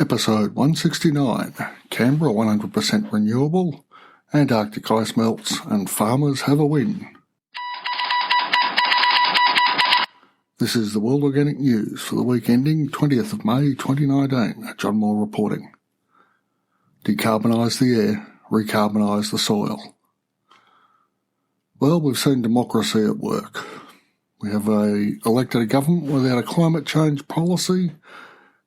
Episode 169, Canberra 100% renewable, Antarctic ice melts and farmers have a win. This is the World Organic News for the week ending 20th of May 2019. John Moore reporting. Decarbonise the air, recarbonise the soil. Well, we've seen democracy at work. We have elected a government without a climate change policy.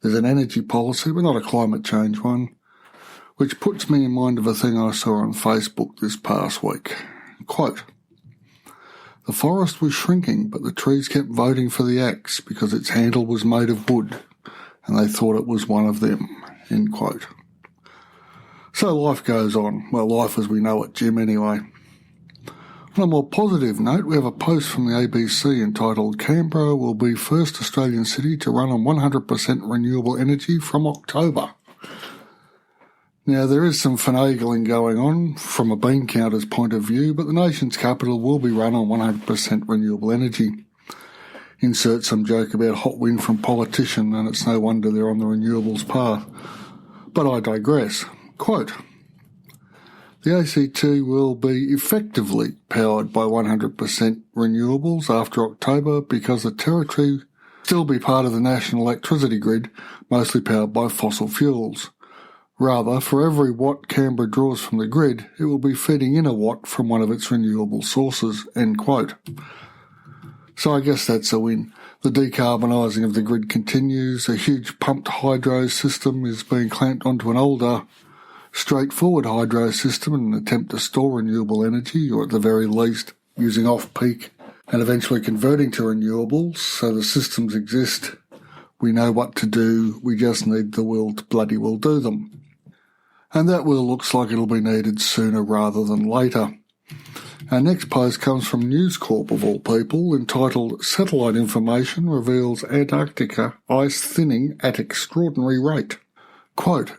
There's an energy policy, but not a climate change one, which puts me in mind of a thing I saw on Facebook this past week. Quote, "The forest was shrinking, but the trees kept voting for the axe because its handle was made of wood, and they thought it was one of them." End quote. So life goes on. Well, life as we know it, Jim, anyway. On a more positive note, we have a post from the ABC entitled "Canberra will be first Australian city to run on 100% renewable energy from October." Now, there is some finagling going on from a bean counter's point of view, but the nation's capital will be run on 100% renewable energy. Insert some joke about hot wind from politician, and it's no wonder they're on the renewables path. But I digress. Quote, "The ACT will be effectively powered by 100% renewables after October because the territory will still be part of the national electricity grid, mostly powered by fossil fuels. Rather, for every watt Canberra draws from the grid, it will be feeding in a watt from one of its renewable sources." End quote. So I guess that's a win. The decarbonising of the grid continues. A huge pumped hydro system is being clamped onto an older, straightforward hydro system in an attempt to store renewable energy, or at the very least using off-peak and eventually converting to renewables. So the systems exist. We know what to do. We just need the will to bloody well do them. And that will looks like it'll be needed sooner rather than later. Our next post comes from News Corp of all people, entitled "Satellite Information Reveals Antarctica Ice Thinning at Extraordinary Rate." Quote,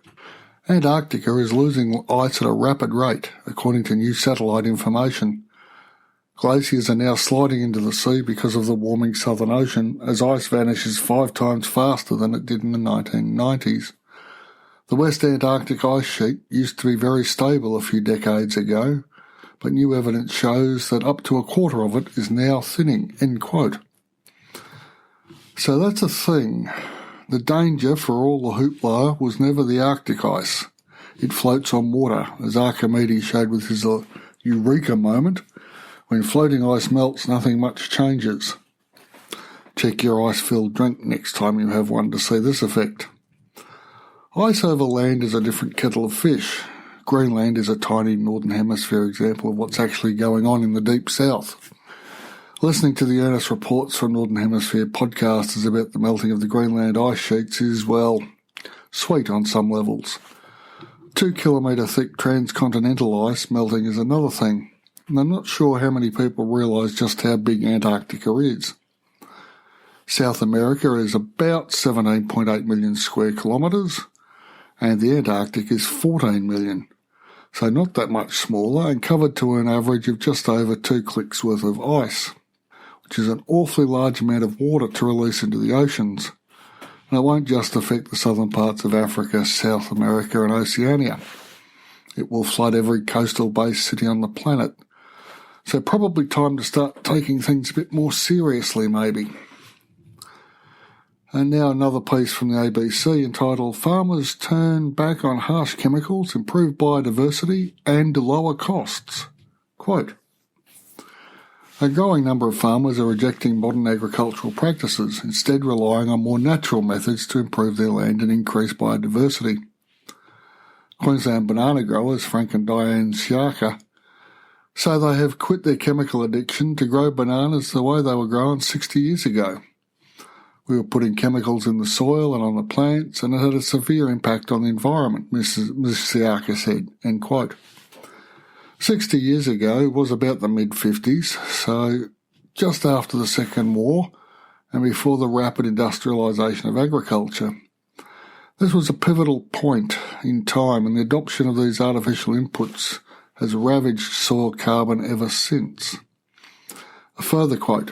"Antarctica is losing ice at a rapid rate, according to new satellite information. Glaciers are now sliding into the sea because of the warming Southern Ocean, as ice vanishes 5 times faster than it did in the 1990s. The West Antarctic ice sheet used to be very stable a few decades ago, but new evidence shows that up to a quarter of it is now thinning." End quote. So that's a thing. The danger for all the hoopla was never the Arctic ice. It floats on water, as Archimedes showed with his eureka moment. When floating ice melts, nothing much changes. Check your ice-filled drink next time you have one to see this effect. Ice over land is a different kettle of fish. Greenland is a tiny Northern Hemisphere example of what's actually going on in the deep south. Listening to the earnest reports from Northern Hemisphere podcasters about the melting of the Greenland ice sheets is, well, sweet on some levels. 2-kilometre thick transcontinental ice melting is another thing, and I'm not sure how many people realise just how big Antarctica is. South America is about 17.8 million square kilometres, and the Antarctic is 14 million, so not that much smaller and covered to an average of just over 2 clicks worth of ice, which is an awfully large amount of water to release into the oceans. And it won't just affect the southern parts of Africa, South America and Oceania. It will flood every coastal-based city on the planet. So probably time to start taking things a bit more seriously, maybe. And now another piece from the ABC entitled "Farmers Turn Back on Harsh Chemicals, Improve Biodiversity and Lower Costs." Quote, "A growing number of farmers are rejecting modern agricultural practices, instead relying on more natural methods to improve their land and increase biodiversity. Queensland banana growers, Frank and Diane Siaka, say they have quit their chemical addiction to grow bananas the way they were grown 60 years ago. We were putting chemicals in the soil and on the plants, and it had a severe impact on the environment," Ms. Siaka said, end quote. 60 years ago was about the mid-50s, so just after the Second War and before the rapid industrialisation of agriculture. This was a pivotal point in time, and the adoption of these artificial inputs has ravaged soil carbon ever since. A further quote,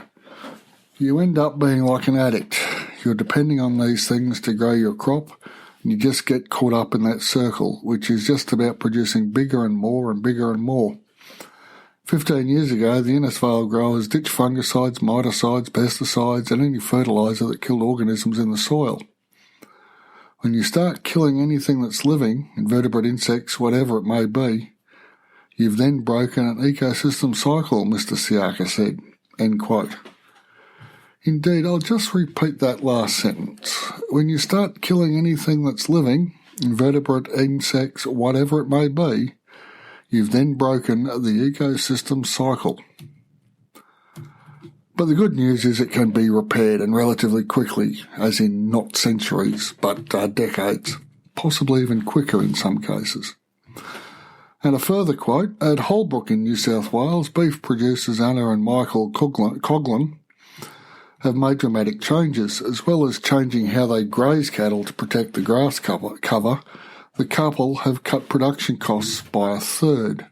"You end up being like an addict. You're depending on these things to grow your crop, You just get caught up in that circle, which is just about producing bigger and more and bigger and more. 15 years ago, the Innisfail growers ditched fungicides, miticides, pesticides, and any fertiliser that killed organisms in the soil. When you start killing anything that's living, invertebrate insects, whatever it may be, you've then broken an ecosystem cycle, Mr. Siaka said. End quote. Indeed, I'll just repeat that last sentence. When you start killing anything that's living, invertebrate, insects, whatever it may be, you've then broken the ecosystem cycle. But the good news is it can be repaired, and relatively quickly, as in not centuries, but decades, possibly even quicker in some cases. And a further quote, at Holbrook in New South Wales, beef producers Anna and Michael Coughlin have made dramatic changes, as well as changing how they graze cattle to protect the grass cover. The couple have cut production costs by a third.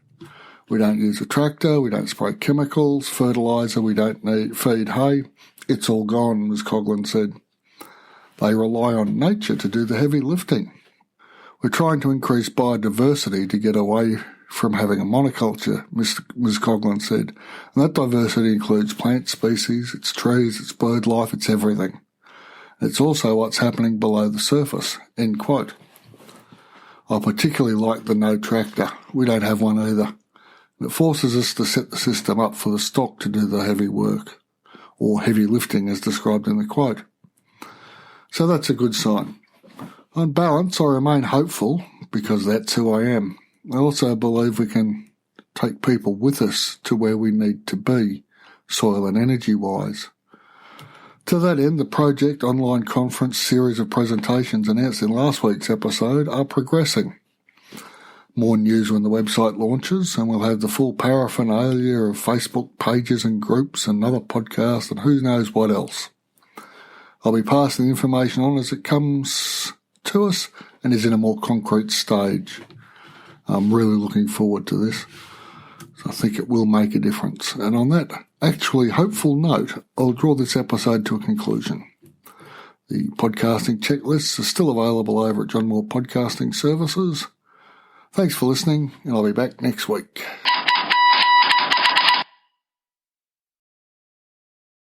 We don't use a tractor, we don't spray chemicals, fertiliser, we don't feed hay. It's all gone, as Coughlin said. They rely on nature to do the heavy lifting. We're trying to increase biodiversity to get away from having a monoculture, Ms. Coughlin said. And that diversity includes plant species, it's trees, it's bird life, it's everything. It's also what's happening below the surface, end quote. I particularly like the no tractor. We don't have one either. It forces us to set the system up for the stock to do the heavy work, or heavy lifting as described in the quote. So that's a good sign. On balance, I remain hopeful because that's who I am. I also believe we can take people with us to where we need to be, soil and energy-wise. To that end, the project online conference series of presentations announced in last week's episode are progressing. More news when the website launches, and we'll have the full paraphernalia of Facebook pages and groups and another podcast and who knows what else. I'll be passing the information on as it comes to us and is in a more concrete stage. I'm really looking forward to this. So I think it will make a difference. And on that actually hopeful note, I'll draw this episode to a conclusion. The podcasting checklists are still available over at John Moore Podcasting Services. Thanks for listening, and I'll be back next week.